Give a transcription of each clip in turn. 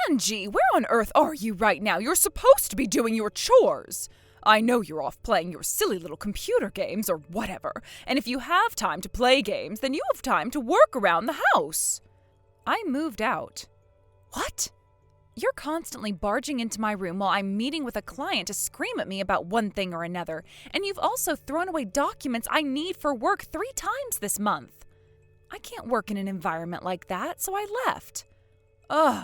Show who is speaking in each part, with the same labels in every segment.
Speaker 1: Angie, where on earth are you right now? You're supposed to be doing your chores. I know you're off playing your silly little computer games or whatever, and if you have time to play games, then you have time to work around the house. I moved out. What? You're constantly barging into my room while I'm meeting with a client to scream at me about one thing or another, and you've also thrown away documents I need for work 3 times this month. I can't work in an environment like that, so I left.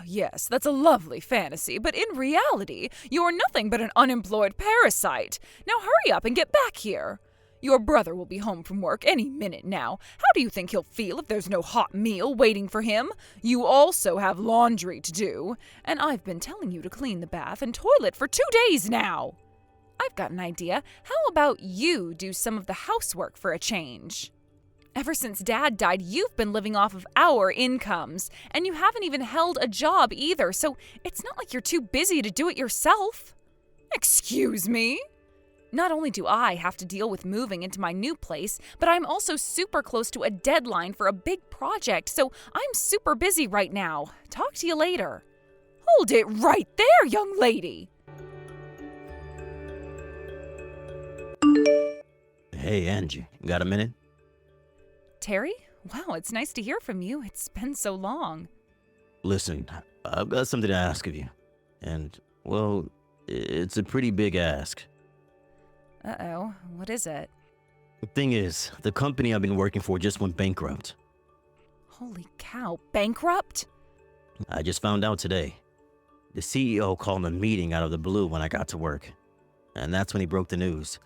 Speaker 1: Yes, that's a lovely fantasy, but in reality, you're nothing but an unemployed parasite. Now hurry up and get back here. Your brother will be home from work any minute now. How do you think he'll feel if there's no hot meal waiting for him? You also have laundry to do, and I've been telling you to clean the bath and toilet for 2 days now. I've got an idea. How about you do some of the housework for a change? Ever since Dad died, you've been living off of our incomes, and you haven't even held a job either, so it's not like you're too busy to do it yourself. Excuse me? Not only do I have to deal with moving into my new place, but I'm also super close to a deadline for a big project, so I'm super busy right now. Talk to you later. Hold it right there, young lady!
Speaker 2: Hey, Angie, got a minute?
Speaker 1: Terry? Wow, it's nice to hear from you. It's been so long.
Speaker 2: Listen, I've got something to ask of you. And, well, it's a pretty big ask.
Speaker 1: Uh-oh, what is it?
Speaker 2: The thing is, the company I've been working for just went bankrupt.
Speaker 1: Holy cow, bankrupt?
Speaker 2: I just found out today. The CEO called a meeting out of the blue when I got to work. And that's when he broke the news.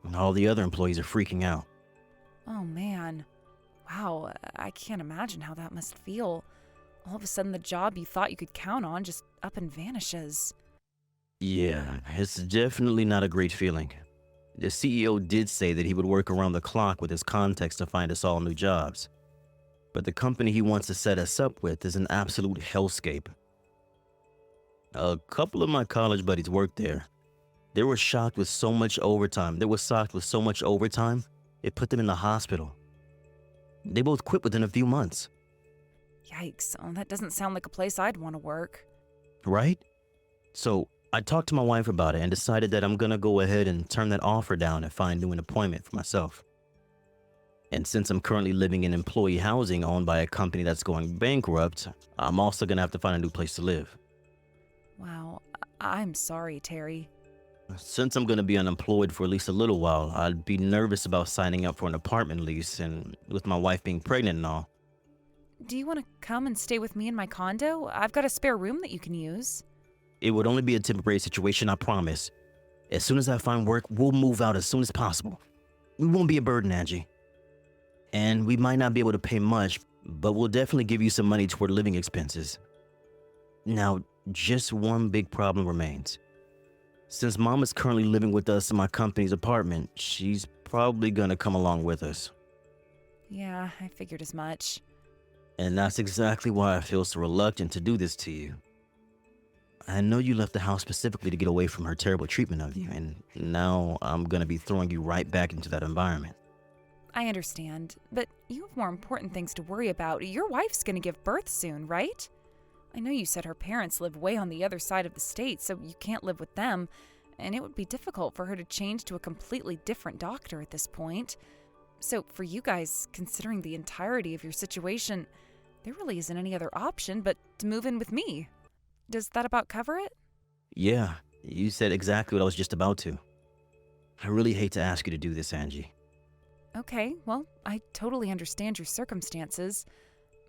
Speaker 2: And all the other employees are freaking out.
Speaker 1: Oh, man. Wow, I can't imagine how that must feel. All of a sudden, the job you thought you could count on just up and vanishes.
Speaker 2: Yeah, it's definitely not a great feeling. The CEO did say that he would work around the clock with his contacts to find us all new jobs. But the company he wants to set us up with is an absolute hellscape. A couple of my college buddies worked there. They were shocked with so much overtime. It put them in the hospital. They both quit within a few months.
Speaker 1: Yikes, oh, that doesn't sound like a place I'd want to work.
Speaker 2: Right? So I talked to my wife about it and decided that I'm gonna go ahead and turn that offer down and find new employment for myself. And since I'm currently living in employee housing owned by a company that's going bankrupt, I'm also gonna have to find a new place to live.
Speaker 1: Wow, I'm sorry, Terry.
Speaker 2: Since I'm gonna be unemployed for at least a little while, I'd be nervous about signing up for an apartment lease, and with my wife being pregnant and all.
Speaker 1: Do you want to come and stay with me in my condo? I've got a spare room that you can use.
Speaker 2: It would only be a temporary situation, I promise. As soon as I find work, we'll move out as soon as possible. We won't be a burden, Angie. And we might not be able to pay much, but we'll definitely give you some money toward living expenses. Now, just one big problem remains. Since Mom is currently living with us in my company's apartment, she's probably gonna come along with us.
Speaker 1: Yeah, I figured as much.
Speaker 2: And that's exactly why I feel so reluctant to do this to you. I know you left the house specifically to get away from her terrible treatment of you, and now I'm gonna be throwing you right back into that environment.
Speaker 1: I understand, but you have more important things to worry about. Your wife's gonna give birth soon, right? I know you said her parents live way on the other side of the state, so you can't live with them, and it would be difficult for her to change to a completely different doctor at this point. So for you guys, considering the entirety of your situation, there really isn't any other option but to move in with me. Does that about cover it?
Speaker 2: Yeah, you said exactly what I was just about to. I really hate to ask you to do this, Angie.
Speaker 1: Okay, well, I totally understand your circumstances.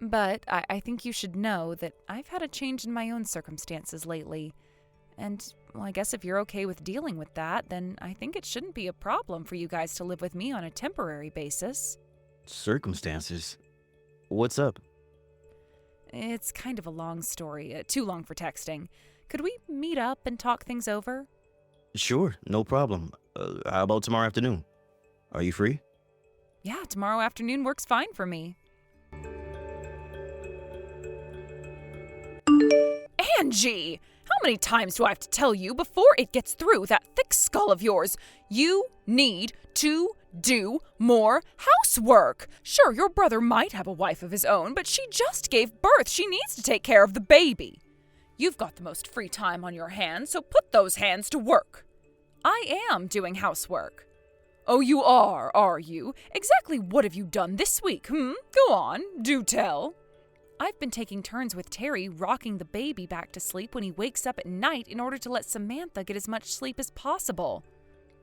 Speaker 1: But I think you should know that I've had a change in my own circumstances lately. And, well, I guess if you're okay with dealing with that, then I think it shouldn't be a problem for you guys to live with me on a temporary basis.
Speaker 2: Circumstances? What's up?
Speaker 1: It's kind of a long story, too long for texting. Could we meet up and talk things over?
Speaker 2: Sure, no problem. How about tomorrow afternoon? Are you free?
Speaker 1: Yeah, tomorrow afternoon works fine for me. Angie! How many times do I have to tell you before it gets through that thick skull of yours? You need to Do more housework. Sure, your brother might have a wife of his own, but she just gave birth. She needs to take care of the baby. You've got the most free time on your hands, so put those hands to work. I am doing housework. Oh, you are you? Exactly what have you done this week, Go on, do tell. I've been taking turns with Terry rocking the baby back to sleep when he wakes up at night in order to let Samantha get as much sleep as possible.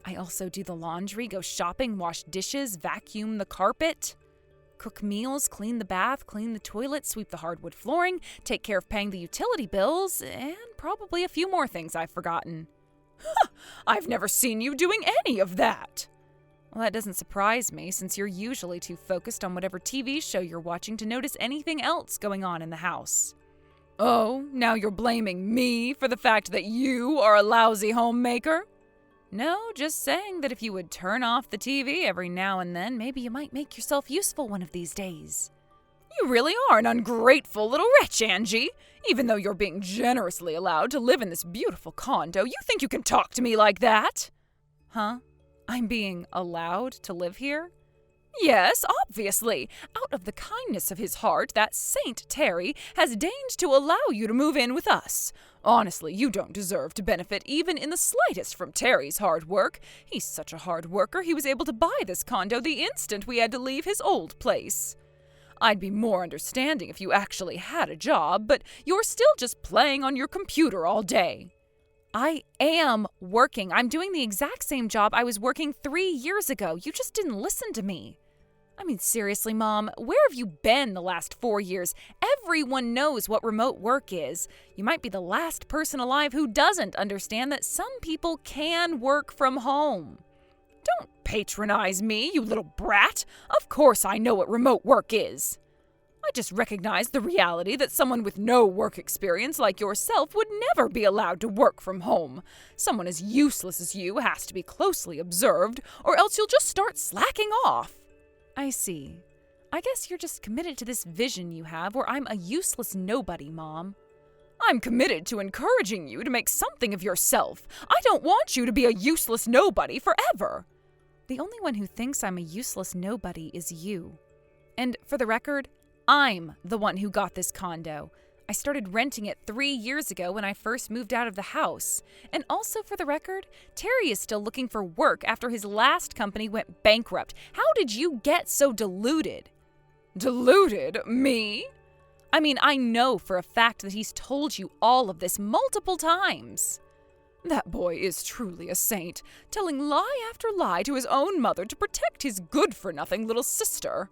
Speaker 1: I also do the laundry, go shopping, wash dishes, vacuum the carpet, cook meals, clean the bath, clean the toilet, sweep the hardwood flooring, take care of paying the utility bills, and probably a few more things I've forgotten. I've never seen you doing any of that. Well, that doesn't surprise me, since you're usually too focused on whatever TV show you're watching to notice anything else going on in the house. Oh, now you're blaming me for the fact that you are a lousy homemaker? No, just saying that if you would turn off the TV every now and then, maybe you might make yourself useful one of these days. You really are an ungrateful little wretch, Angie. Even though you're being generously allowed to live in this beautiful condo, you think you can talk to me like that? Huh? I'm being allowed to live here? Yes, obviously. Out of the kindness of his heart, that Saint Terry has deigned to allow you to move in with us. Honestly, you don't deserve to benefit even in the slightest from Terry's hard work. He's such a hard worker, he was able to buy this condo the instant we had to leave his old place. I'd be more understanding if you actually had a job, but you're still just playing on your computer all day. I am working. I'm doing the exact same job I was working 3 years ago. You just didn't listen to me. I mean, seriously, Mom, where have you been the last 4 years? Everyone knows what remote work is. You might be the last person alive who doesn't understand that some people can work from home. Don't patronize me, you little brat. Of course I know what remote work is. I just recognize the reality that someone with no work experience like yourself would never be allowed to work from home. Someone as useless as you has to be closely observed, or else you'll just start slacking off. I see. I guess you're just committed to this vision you have where I'm a useless nobody, Mom. I'm committed to encouraging you to make something of yourself. I don't want you to be a useless nobody forever. The only one who thinks I'm a useless nobody is you. And for the record, I'm the one who got this condo. I started renting it 3 years ago when I first moved out of the house. And also for the record, Terry is still looking for work after his last company went bankrupt. How did you get so deluded? Deluded? Me? I mean, I know for a fact that he's told you all of this multiple times. That boy is truly a saint, telling lie after lie to his own mother to protect his good-for-nothing little sister.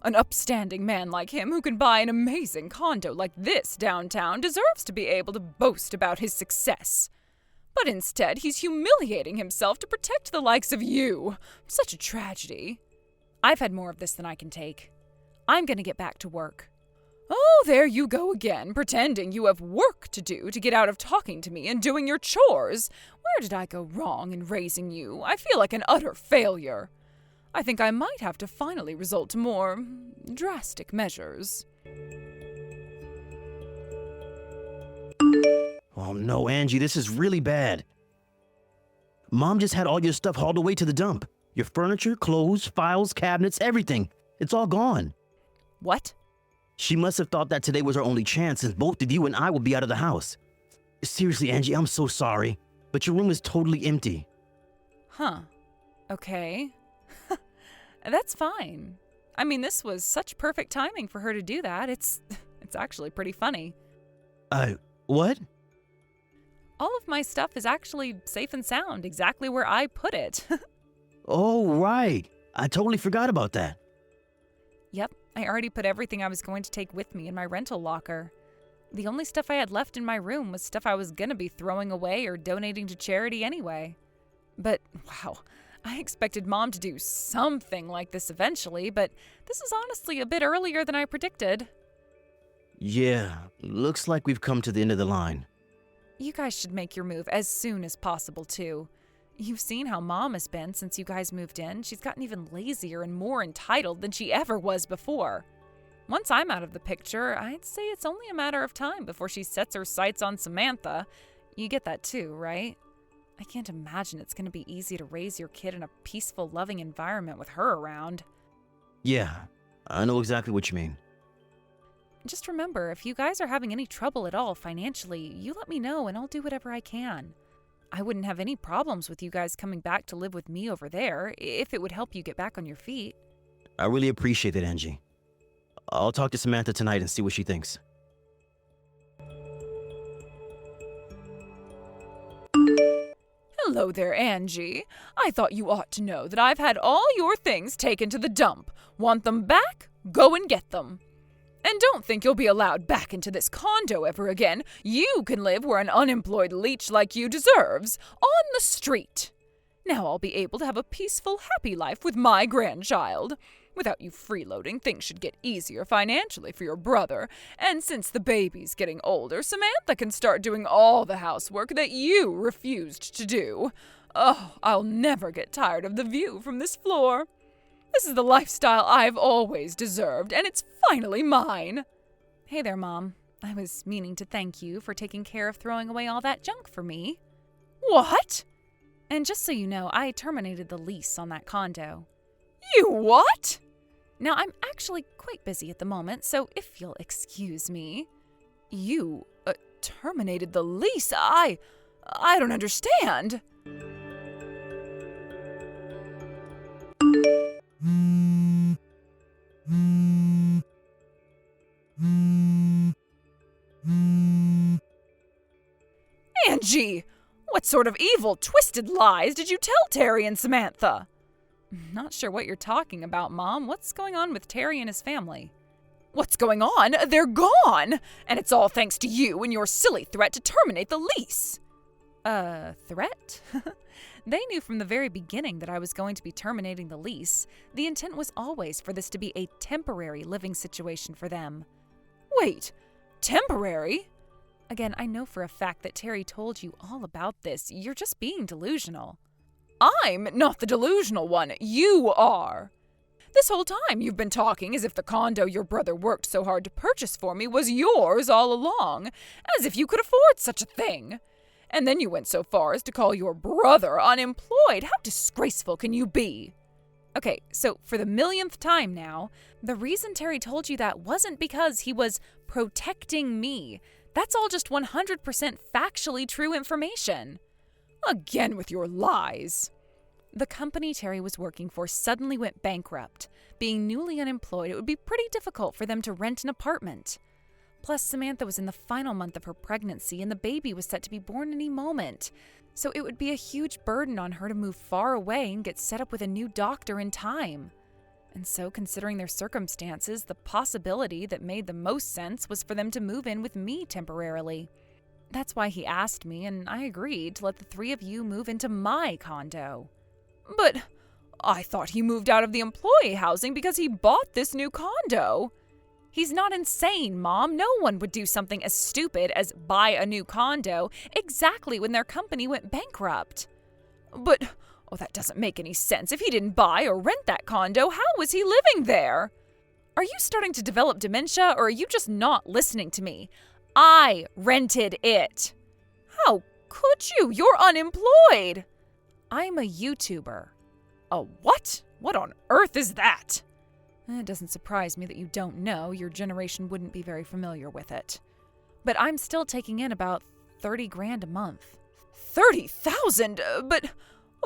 Speaker 1: An upstanding man like him who can buy an amazing condo like this downtown deserves to be able to boast about his success. But instead, he's humiliating himself to protect the likes of you. Such a tragedy. I've had more of this than I can take. I'm gonna get back to work. Oh, there you go again, pretending you have work to do to get out of talking to me and doing your chores. Where did I go wrong in raising you? I feel like an utter failure. I think I might have to finally resort to more drastic measures.
Speaker 2: Oh no, Angie, this is really bad. Mom just had all your stuff hauled away to the dump. Your furniture, clothes, files, cabinets, everything. It's all gone.
Speaker 1: What?
Speaker 2: She must have thought that today was her only chance since both of you and I will be out of the house. Seriously, Angie, I'm so sorry, but your room is totally empty.
Speaker 1: Huh. Okay. That's fine. I mean, this was such perfect timing for her to do that. It's actually pretty funny.
Speaker 2: What?
Speaker 1: All of my stuff is actually safe and sound, exactly where I put it.
Speaker 2: Oh, right. I totally forgot about that.
Speaker 1: Yep, I already put everything I was going to take with me in my rental locker. The only stuff I had left in my room was stuff I was gonna be throwing away or donating to charity anyway. But, wow, I expected Mom to do something like this eventually, but this is honestly a bit earlier than I predicted.
Speaker 2: Yeah, looks like we've come to the end of the line.
Speaker 1: You guys should make your move as soon as possible, too. You've seen how Mom has been since you guys moved in. She's gotten even lazier and more entitled than she ever was before. Once I'm out of the picture, I'd say it's only a matter of time before she sets her sights on Samantha. You get that too, right? I can't imagine it's going to be easy to raise your kid in a peaceful, loving environment with her around.
Speaker 2: Yeah, I know exactly what you mean.
Speaker 1: Just remember, if you guys are having any trouble at all financially, you let me know and I'll do whatever I can. I wouldn't have any problems with you guys coming back to live with me over there, if it would help you get back on your feet.
Speaker 2: I really appreciate it, Angie. I'll talk to Samantha tonight and see what she thinks.
Speaker 1: Hello there, Angie. I thought you ought to know that I've had all your things taken to the dump. Want them back? Go and get them. And don't think you'll be allowed back into this condo ever again. You can live where an unemployed leech like you deserves, on the street. Now I'll be able to have a peaceful, happy life with my grandchild. Without you freeloading, things should get easier financially for your brother. And since the baby's getting older, Samantha can start doing all the housework that you refused to do. Oh, I'll never get tired of the view from this floor. This is the lifestyle I've always deserved, and it's finally mine. Hey there, Mom. I was meaning to thank you for taking care of throwing away all that junk for me. What? And just so you know, I terminated the lease on that condo. You what? Now, I'm actually quite busy at the moment, so if you'll excuse me. You terminated the lease? I don't understand. Angie! What sort of evil, twisted lies did you tell Terry and Samantha? Not sure what you're talking about, Mom. What's going on with Terry and his family? What's going on? They're gone! And it's all thanks to you and your silly threat to terminate the lease. Threat? They knew from the very beginning that I was going to be terminating the lease. The intent was always for this to be a temporary living situation for them. Wait, temporary? Again, I know for a fact that Terry told you all about this. You're just being delusional. I'm not the delusional one. You are. This whole time you've been talking as if the condo your brother worked so hard to purchase for me was yours all along, as if you could afford such a thing. And then you went so far as to call your brother unemployed. How disgraceful can you be? Okay, so for the millionth time now, the reason Terry told you that wasn't because he was protecting me. That's all just 100% factually true information. Again with your lies. The company Terry was working for suddenly went bankrupt. Being newly unemployed, it would be pretty difficult for them to rent an apartment. Plus, Samantha was in the final month of her pregnancy and the baby was set to be born any moment. So it would be a huge burden on her to move far away and get set up with a new doctor in time. And so, considering their circumstances, the possibility that made the most sense was for them to move in with me temporarily. That's why he asked me, and I agreed to let the three of you move into my condo. But I thought he moved out of the employee housing because he bought this new condo. He's not insane, Mom. No one would do something as stupid as buy a new condo exactly when their company went bankrupt. But, that doesn't make any sense. If he didn't buy or rent that condo, how was he living there? Are you starting to develop dementia, or are you just not listening to me? I rented it. How could you? You're unemployed. I'm a YouTuber. A what? What on earth is that? It doesn't surprise me that you don't know. Your generation wouldn't be very familiar with it. But I'm still taking in about 30 grand a month. 30,000? But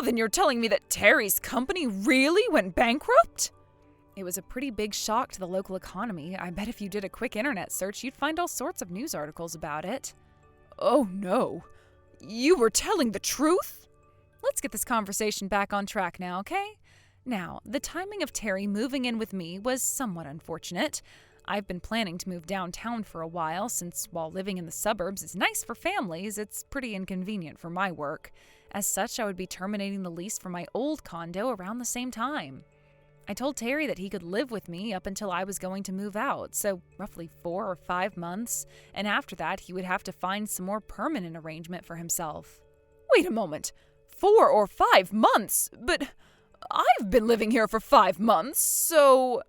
Speaker 1: then you're telling me that Terry's company really went bankrupt? It was a pretty big shock to the local economy. I bet if you did a quick internet search, you'd find all sorts of news articles about it. Oh no. You were telling the truth? Let's get this conversation back on track now, okay? Now, the timing of Terry moving in with me was somewhat unfortunate. I've been planning to move downtown for a while, since while living in the suburbs is nice for families, it's pretty inconvenient for my work. As such, I would be terminating the lease for my old condo around the same time. I told Terry that he could live with me up until I was going to move out, so roughly 4 or 5 months, and after that he would have to find some more permanent arrangement for himself. Wait a moment, 4 or 5 months? But I've been living here for 5 months, so...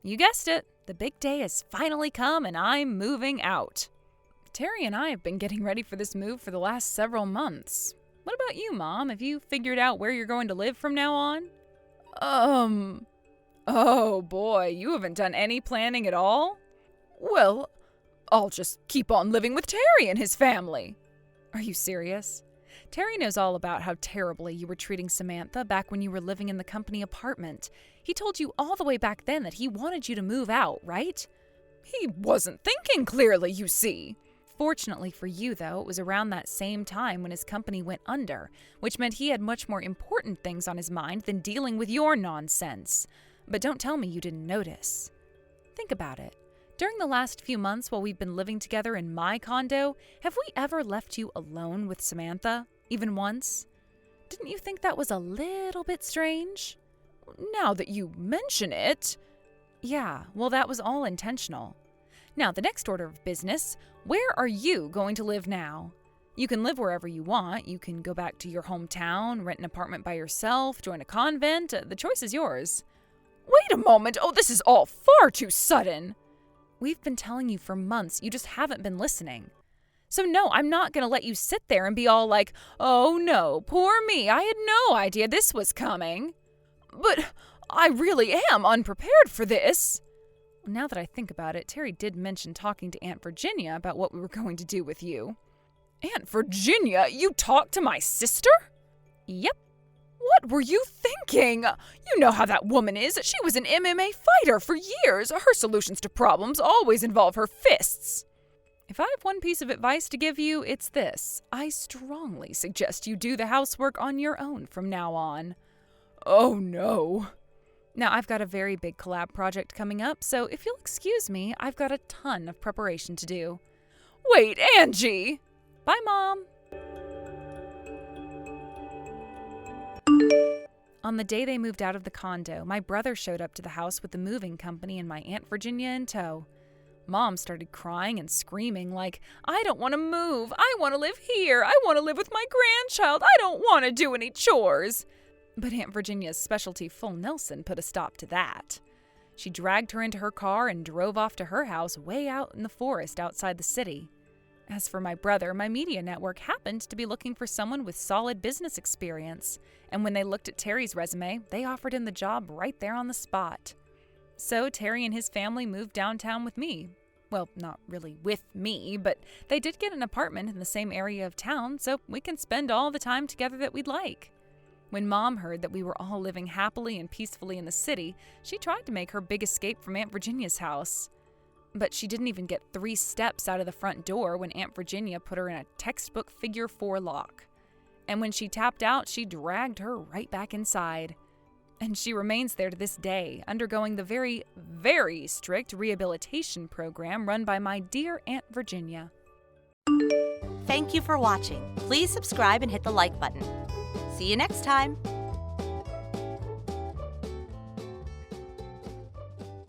Speaker 1: You guessed it, the big day has finally come and I'm moving out. Terry and I have been getting ready for this move for the last several months. What about you, Mom? Have you figured out where you're going to live from now on? Oh boy, you haven't done any planning at all? Well, I'll just keep on living with Terry and his family. Are you serious? Terry knows all about how terribly you were treating Samantha back when you were living in the company apartment. He told you all the way back then that he wanted you to move out, right? He wasn't thinking clearly, you see. Fortunately for you, though, it was around that same time when his company went under, which meant he had much more important things on his mind than dealing with your nonsense. But don't tell me you didn't notice. Think about it. During the last few months while we've been living together in my condo, have we ever left you alone with Samantha? Even once? Didn't you think that was a little bit strange? Now that you mention it. Yeah, well, that was all intentional. Now, the next order of business, where are you going to live now? You can live wherever you want. You can go back to your hometown, rent an apartment by yourself, join a convent. The choice is yours. Wait a moment. Oh, this is all far too sudden. We've been telling you for months. You just haven't been listening. So no, I'm not going to let you sit there and be all like, oh no, poor me, I had no idea this was coming. But I really am unprepared for this. Now that I think about it, Terry did mention talking to Aunt Virginia about what we were going to do with you. Aunt Virginia? You talked to my sister? Yep. What were you thinking? You know how that woman is. She was an MMA fighter for years. Her solutions to problems always involve her fists. If I have one piece of advice to give you, it's this. I strongly suggest you do the housework on your own from now on. Oh no. Now, I've got a very big collab project coming up, so if you'll excuse me, I've got a ton of preparation to do. Wait, Angie! Bye, Mom! On the day they moved out of the condo, my brother showed up to the house with the moving company and my Aunt Virginia in tow. Mom started crying and screaming like, I don't want to move. I want to live here. I want to live with my grandchild. I don't want to do any chores. But Aunt Virginia's specialty full Nelson put a stop to that. She dragged her into her car and drove off to her house way out in the forest outside the city. As for my brother, my media network happened to be looking for someone with solid business experience, and when they looked at Terry's resume, they offered him the job right there on the spot. So Terry and his family moved downtown with me. Well, not really with me, but they did get an apartment in the same area of town, so we can spend all the time together that we'd like. When Mom heard that we were all living happily and peacefully in the city, she tried to make her big escape from Aunt Virginia's house. But she didn't even get 3 steps out of the front door when Aunt Virginia put her in a textbook figure 4 lock. And when she tapped out, she dragged her right back inside. And she remains there to this day, undergoing the very, very strict rehabilitation program run by my dear Aunt Virginia.
Speaker 3: Thank you for watching. Please subscribe and hit the like button. See you next time.